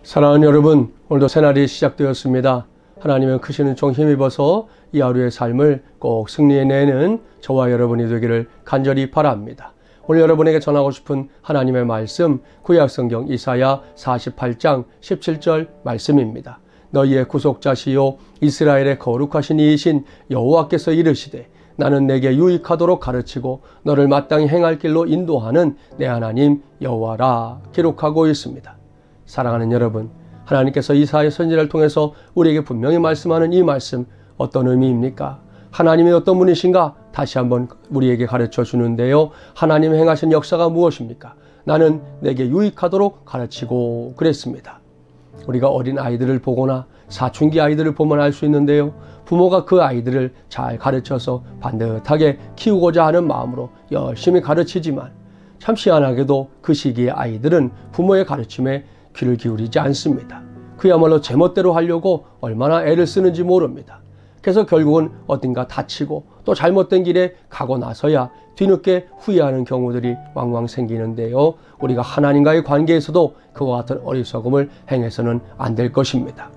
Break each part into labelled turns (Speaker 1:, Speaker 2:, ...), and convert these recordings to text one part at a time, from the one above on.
Speaker 1: 사랑하는 여러분, 오늘도 새날이 시작되었습니다. 하나님은 크시는 종 힘입어서 이 하루의 삶을 꼭 승리해내는 저와 여러분이 되기를 간절히 바랍니다. 오늘 여러분에게 전하고 싶은 하나님의 말씀, 구약성경 이사야 48장 17절 말씀입니다. 너희의 구속자시요 이스라엘의 거룩하신 이이신 여호와께서 이르시되 나는 내게 유익하도록 가르치고 너를 마땅히 행할 길로 인도하는 내 하나님 여호와라 기록하고 있습니다. 사랑하는 여러분, 하나님께서 이사야 선지자를 통해서 우리에게 분명히 말씀하는 이 말씀 어떤 의미입니까? 하나님이 어떤 분이신가? 다시 한번 우리에게 가르쳐 주는데요. 하나님이 행하신 역사가 무엇입니까? 나는 내게 유익하도록 가르치고 그랬습니다. 우리가 어린 아이들을 보거나 사춘기 아이들을 보면 알 수 있는데요. 부모가 그 아이들을 잘 가르쳐서 반듯하게 키우고자 하는 마음으로 열심히 가르치지만 참 희한하게도 그 시기의 아이들은 부모의 가르침에 귀를 기울이지 않습니다. 그야말로 제멋대로 하려고 얼마나 애를 쓰는지 모릅니다. 그래서 결국은 어딘가 다치고 또 잘못된 길에 가고 나서야 뒤늦게 후회하는 경우들이 왕왕 생기는데요. 우리가 하나님과의 관계에서도 그와 같은 어리석음을 행해서는 안 될 것입니다.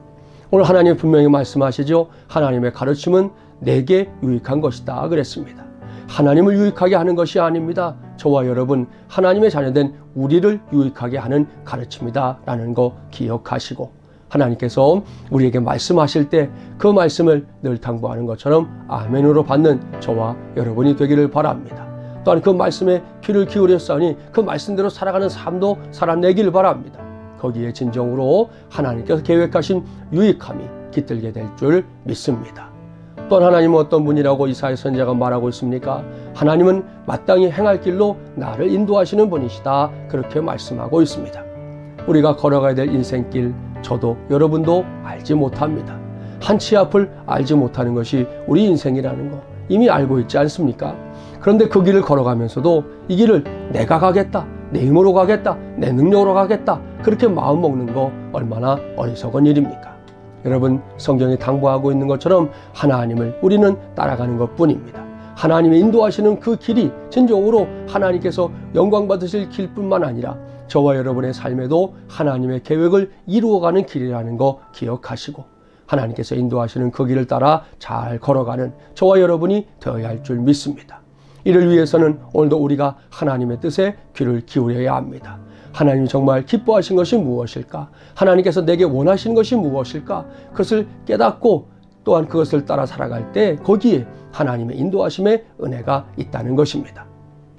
Speaker 1: 오늘 하나님 분명히 말씀하시죠. 하나님의 가르침은 내게 유익한 것이다 그랬습니다. 하나님을 유익하게 하는 것이 아닙니다. 저와 여러분, 하나님의 자녀된 우리를 유익하게 하는 가르침이다 라는 거 기억하시고, 하나님께서 우리에게 말씀하실 때 그 말씀을 늘 당부하는 것처럼 아멘으로 받는 저와 여러분이 되기를 바랍니다. 또한 그 말씀에 귀를 기울였으니 그 말씀대로 살아가는 삶도 살아내기를 바랍니다. 거기에 진정으로 하나님께서 계획하신 유익함이 깃들게 될 줄 믿습니다. 또한 하나님은 어떤 분이라고 이사야 선지자가 말하고 있습니까? 하나님은 마땅히 행할 길로 나를 인도하시는 분이시다 그렇게 말씀하고 있습니다. 우리가 걸어가야 될 인생길 저도 여러분도 알지 못합니다. 한치 앞을 알지 못하는 것이 우리 인생이라는 거 이미 알고 있지 않습니까? 그런데 그 길을 걸어가면서도 이 길을 내가 가겠다, 내 힘으로 가겠다, 내 능력으로 가겠다 그렇게 마음먹는 거 얼마나 어리석은 일입니까? 여러분, 성경이 당부하고 있는 것처럼 하나님을 우리는 따라가는 것뿐입니다. 하나님이 인도하시는 그 길이 진정으로 하나님께서 영광 받으실 길뿐만 아니라 저와 여러분의 삶에도 하나님의 계획을 이루어가는 길이라는 거 기억하시고, 하나님께서 인도하시는 그 길을 따라 잘 걸어가는 저와 여러분이 되어야 할 줄 믿습니다. 이를 위해서는 오늘도 우리가 하나님의 뜻에 귀를 기울여야 합니다. 하나님이 정말 기뻐하신 것이 무엇일까? 하나님께서 내게 원하시는 것이 무엇일까? 그것을 깨닫고 또한 그것을 따라 살아갈 때 거기에 하나님의 인도하심의 은혜가 있다는 것입니다.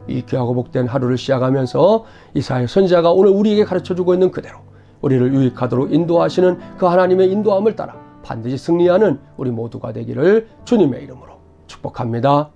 Speaker 1: 이 귀하고 복된 하루를 시작하면서 이사야 선지자가 오늘 우리에게 가르쳐주고 있는 그대로 우리를 유익하도록 인도하시는 그 하나님의 인도함을 따라 반드시 승리하는 우리 모두가 되기를 주님의 이름으로 축복합니다.